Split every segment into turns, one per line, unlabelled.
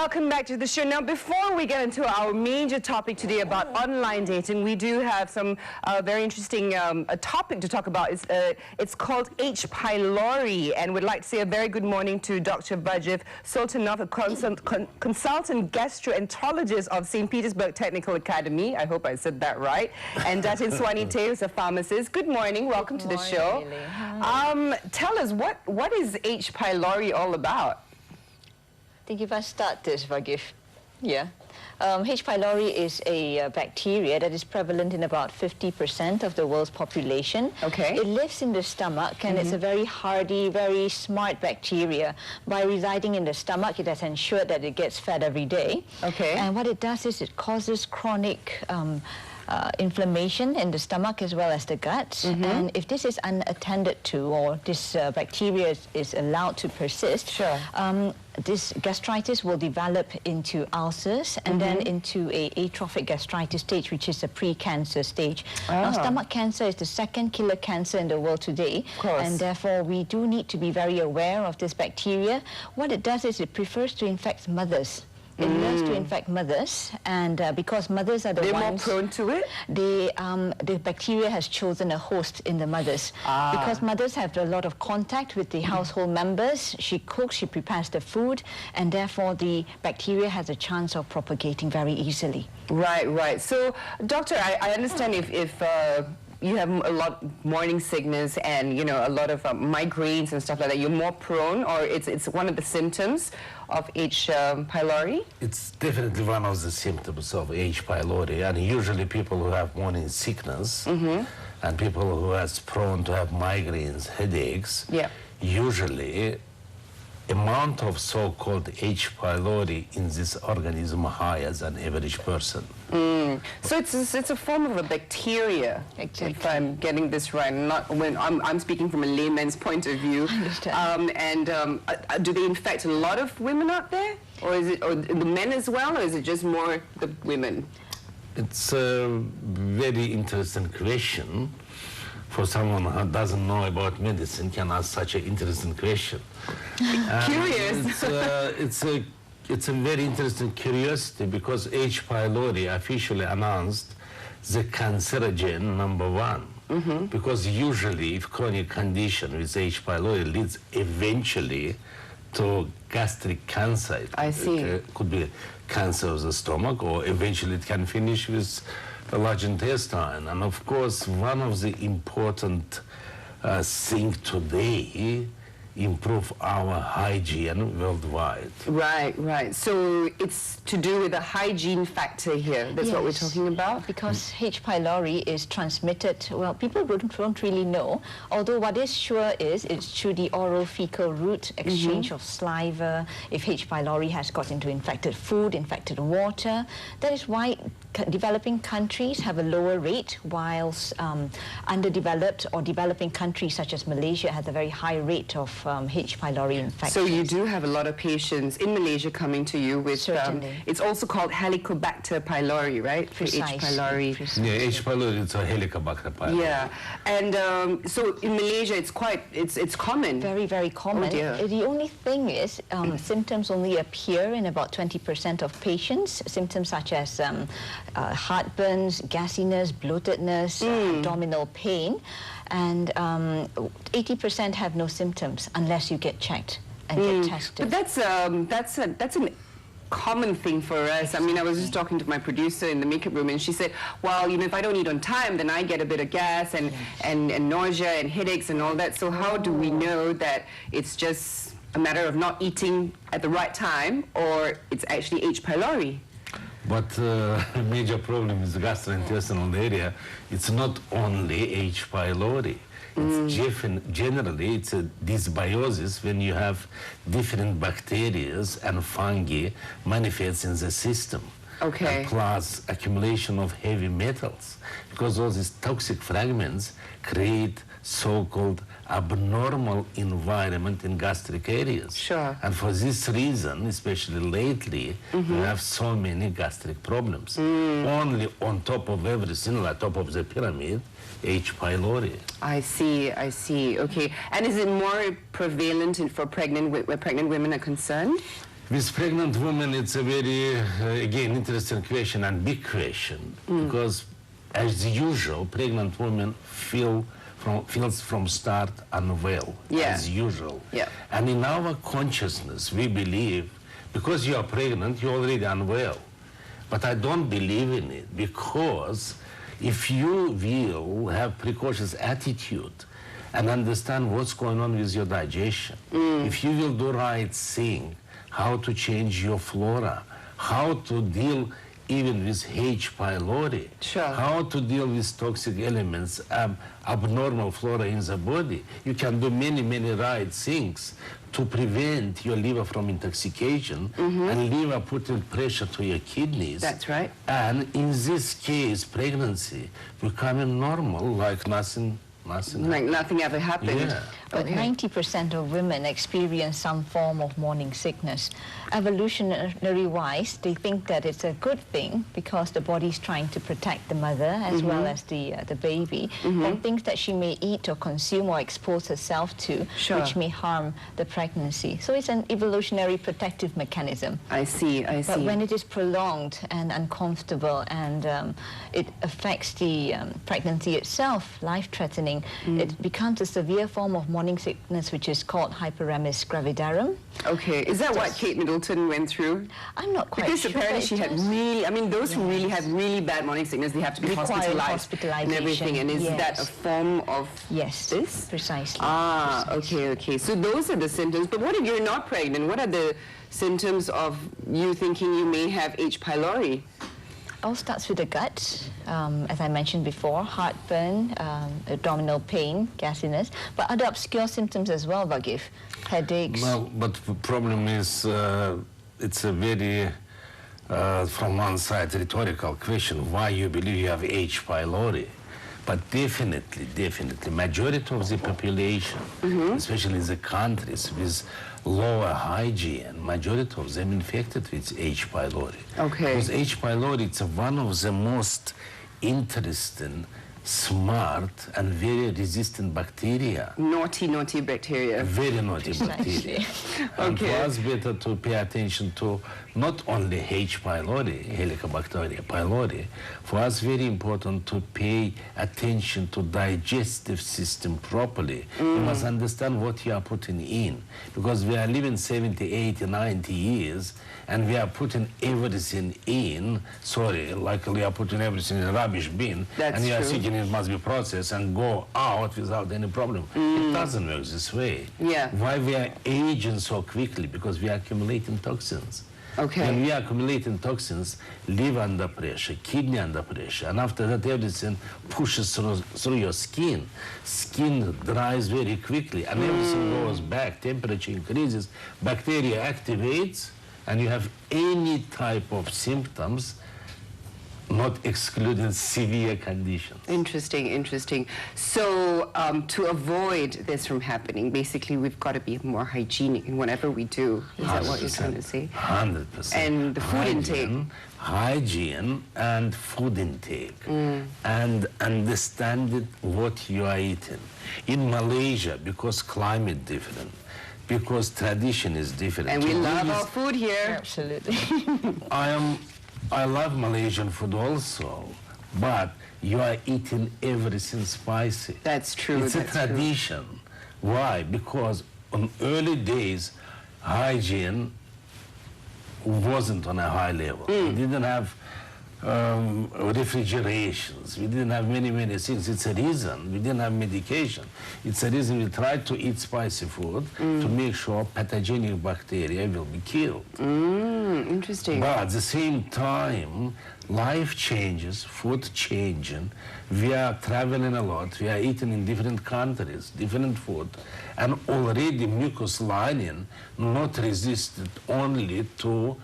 Welcome back to the show. Now, before we get into our major topic today about online dating, we do have some very interesting topic to talk about. It's called H.pylori, and we'd like to say a very good morning to Dr. Vagif Soultanov, a consultant gastroenterologist of St. Petersburg Technical Academy. I hope I said that right. And Datin Swanite is a pharmacist. Good morning. Welcome to the show. Tell us, what is H.pylori all about?
I think if I start this, Vagif. Yeah. H. pylori is a bacteria that is prevalent in about 50% of the world's population.
Okay.
It lives in the stomach, and it's a very hardy, very smart bacteria. By residing in the stomach, it has ensured that it gets fed every day.
Okay.
And what it does is it causes chronic inflammation in the stomach as well as the gut. And if this is unattended to, or this bacteria is allowed to persist,
sure.
This gastritis will develop into ulcers and then into a atrophic gastritis stage, which is a pre-cancer stage. Now, stomach cancer is the second killer cancer in the world today, and therefore we do need to be very aware of this bacteria. What it does is it prefers to infect mothers. It learns to infect mothers, and because mothers are the ones...
They're more prone to it?
The bacteria has chosen a host in the mothers. Because mothers have a lot of contact with the household members, she cooks, she prepares the food, and therefore the bacteria has a chance of propagating very easily.
Right, right. So, doctor, I understand if you have a lot of morning sickness and, you know, a lot of migraines and stuff like that, you're more prone, or it's one of the symptoms of H. pylori?
It's definitely one of the symptoms of H. pylori, and usually people who have morning sickness and people who are prone to have migraines, headaches, usually amount of so-called H. pylori in this organism higher than average person.
So it's a form of a bacteria, if I'm getting this right. I'm speaking from a layman's point of view.
I understand.
Do they infect a lot of women out there, or is it the men as well, or is it just more the women?
It's a very interesting question. For someone who doesn't know about medicine can ask such an interesting question.
Curious.
It's a very interesting curiosity, because H. pylori officially announced the cancerogen #1. Because usually if chronic condition with H. pylori leads eventually to gastric cancer.
I see.
It could be cancer of the stomach, or eventually it can finish with the large intestine. And of course, one of the important things today, improve our hygiene worldwide.
Right, right. So it's to do with the hygiene factor here. That's what we're talking about?
Because H. pylori is transmitted, well, people don't really know, although what is sure is it's through the oral fecal route, exchange of saliva. If H. pylori has got into infected food, infected water, that is why developing countries have a lower rate, whilst underdeveloped or developing countries such as Malaysia has a very high rate of H. pylori infections.
So you do have a lot of patients in Malaysia coming to you with, it's also called Helicobacter pylori, right? For H. pylori.
Yeah, H. pylori is a Helicobacter pylori.
Yeah, and so in Malaysia it's common.
Very, very common.
Oh dear.
The only thing is symptoms only appear in about 20% of patients. Symptoms such as heartburns, gassiness, bloatedness, abdominal pain, and 80% have no symptoms unless you get checked and get tested.
But that's a common thing for us. I mean, I was just talking to my producer in the makeup room, and she said, well, you know, if I don't eat on time, then I get a bit of gas and nausea and headaches and all that. So how do we know that it's just a matter of not eating at the right time, or it's actually H. pylori?
But a major problem is the gastrointestinal area. It's not only H. pylori. It's generally, it's a dysbiosis when you have different bacteria and fungi manifest in the system.
Okay.
And plus accumulation of heavy metals, because all these toxic fragments create so-called abnormal environment in gastric areas.
Sure.
And for this reason, especially lately, we have so many gastric problems. Only on top of everything, at top of the pyramid, H. pylori.
I see, I see. Okay. And is it more prevalent for where pregnant women are concerned?
With pregnant women, it's a very, again, interesting question and big question, because as usual, pregnant women feels from start unwell, as usual.
Yeah.
And in our consciousness, we believe, because you are pregnant, you're already unwell. But I don't believe in it, because if you will have precautious attitude and understand what's going on with your digestion, if you will do right thing, how to change your flora, how to deal even with H.pylori, how to deal with toxic elements, abnormal flora in the body. You can do many, many right things to prevent your liver from intoxication and liver putting pressure to your kidneys.
That's right.
And in this case, pregnancy becoming normal like nothing
like nothing ever happened.
Yeah.
But 90% of women experience some form of morning sickness. Evolutionary-wise, they think that it's a good thing because the body's trying to protect the mother as well as the baby from things that she may eat or consume or expose herself to, which may harm the pregnancy. So it's an evolutionary protective mechanism.
I see, I see.
But when it is prolonged and uncomfortable and it affects the pregnancy itself, life-threatening, it becomes a severe form of morning sickness, which is called hyperemesis gravidarum.
Okay, is that what Kate Middleton went through?
I'm not quite
because
sure.
Because apparently she had really, I mean, those who really have really bad morning sickness, they have to be hospitalized and everything. And is that a form of this?
Precisely.
Ah,
precisely.
okay. So those are the symptoms. But what if you're not pregnant? What are the symptoms of you thinking you may have H. pylori?
All starts with the gut, as I mentioned before, heartburn, abdominal pain, gasiness, but other obscure symptoms as well, Vagif, headaches.
Well, but the problem is, it's a very, from one side, rhetorical question, why you believe you have H. pylori. But definitely, majority of the population, especially the countries with lower hygiene, majority of them infected with H. pylori.
Okay.
Because H. pylori, it's one of the most interesting, smart, and very resistant bacteria.
Naughty bacteria.
Very naughty bacteria. And for us, better to pay attention to not only H. pylori, Helicobacter pylori. For us, very important to pay attention to digestive system properly. You must understand what you are putting in, because we are living 70, 80, 90 years, and we are putting everything in. Sorry, like we are putting everything in a rubbish bin, and you are thinking it must be processed and go out without any problem. It doesn't work this way.
Yeah.
Why we are aging so quickly? Because we are accumulating toxins.
Okay.
When we are accumulating toxins, liver under pressure, kidney under pressure, and after that everything pushes through your skin. Skin dries very quickly, and everything goes back, temperature increases, bacteria activates, and you have any type of symptoms, not excluding severe conditions.
Interesting. So to avoid this from happening, basically we've got to be more hygienic in whatever we do. Is that what you're trying to say?
100%.
And the food intake.
Hygiene and food intake. And understanding what you are eating. In Malaysia, because climate different, because tradition is different.
And we love our food here.
Absolutely.
I love Malaysian food also, but you are eating everything spicy.
That's true.
It's a tradition. Why? Because on early days, hygiene wasn't on a high level. We didn't have refrigerations. We didn't have many things. It's a reason. We didn't have medication. It's a reason we tried to eat spicy food to make sure pathogenic bacteria will be killed.
Interesting.
But at the same time, life changes, food changing. We are traveling a lot. We are eating in different countries, different food. And already mucous lining not resisted only to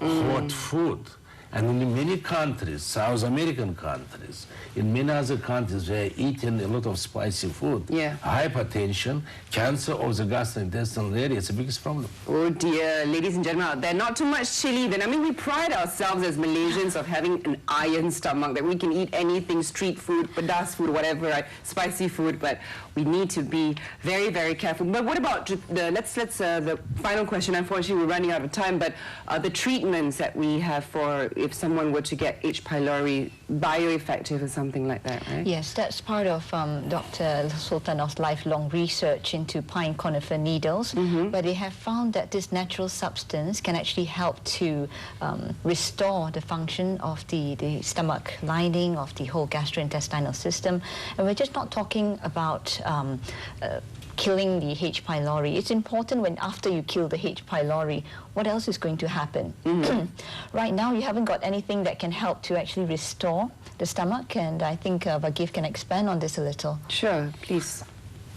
hot food. And in many countries, South American countries, in many other countries, where eating a lot of spicy food, hypertension, cancer of the gastrointestinal area is the biggest problem.
Oh dear, ladies and gentlemen out there, not too much chili then. I mean, we pride ourselves as Malaysians of having an iron stomach, that we can eat anything, street food, pedas food, whatever, right? Spicy food, but we need to be very, very careful. But what about the final question? Unfortunately, we're running out of time, but the treatments that we have for if someone were to get H. pylori, bioeffective or something like that, right?
Yes, that's part of Dr. Soultanov's lifelong research into pine conifer needles, where they have found that this natural substance can actually help to restore the function of the stomach lining, of the whole gastrointestinal system. And we're just not talking about killing the H. pylori. It's important when after you kill the H. pylori, what else is going to happen? Right now, you haven't got anything that can help to actually restore the stomach, and I think Vagif can expand on this a little.
Sure, please.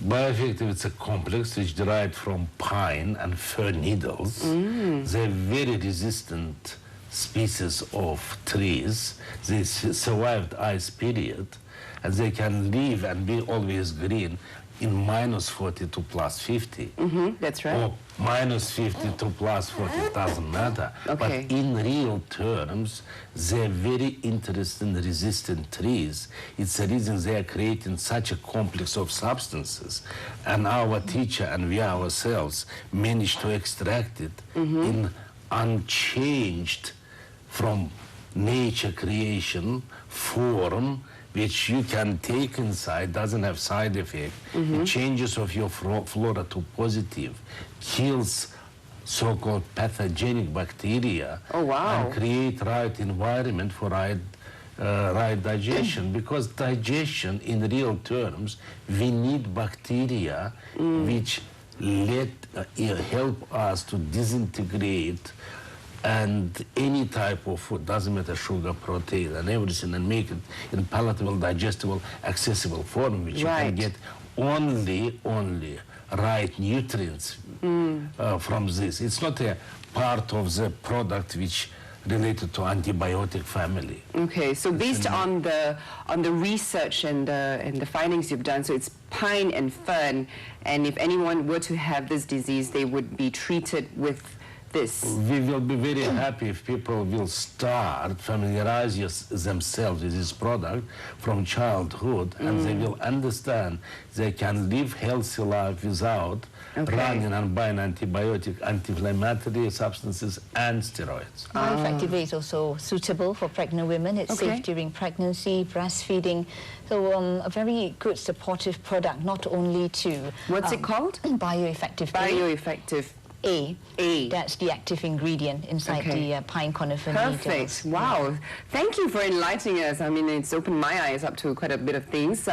Bioeffective, it's a complex which derived from pine and fir needles. They're very resistant species of trees. They survived ice period, and they can live and be always green in -40 to +50.
That's right.
Or -50 to +40, it doesn't matter.
Okay.
But in real terms, they're very interesting resistant trees. It's the reason they are creating such a complex of substances. And our teacher and we ourselves managed to extract it in unchanged from nature creation form, which you can take inside, doesn't have side effect. It changes of your flora to positive, kills so-called pathogenic bacteria, and create right environment for right digestion. Because digestion, in real terms, we need bacteria which help us to disintegrate and any type of food, doesn't matter, sugar, protein, and everything, and make it in palatable, digestible, accessible form, which you can get only right nutrients from this. It's not a part of the product which related to antibiotic family.
Okay, so based on the research and the findings you've done, so it's pine and fern, and if anyone were to have this disease, they would be treated with this.
We will be very happy if people will start familiarize themselves with this product from childhood, and they will understand they can live healthy life without running and buying antibiotic, anti-inflammatory substances and steroids.
Bioeffective A is also suitable for pregnant women. It's safe during pregnancy, breastfeeding. So a very good supportive product, not only to...
What's it called?
Bioeffective A.
Bioeffective
A.
A.
That's the active ingredient inside the pine conifer needles.
Perfect. Wow. Thank you for enlightening us. I mean, it's opened my eyes up to quite a bit of things.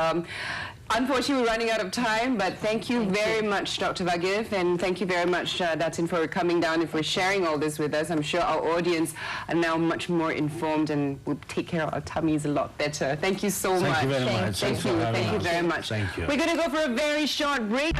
Unfortunately, we're running out of time, but thank you very much, Dr. Vagif, and thank you very much, Datin, for coming down and for sharing all this with us. I'm sure our audience are now much more informed and will take care of our tummies a lot better. Thank you so much.
Thank you very much.
Thank you. Thank you very much.
Thank you.
We're going to go for a very short break.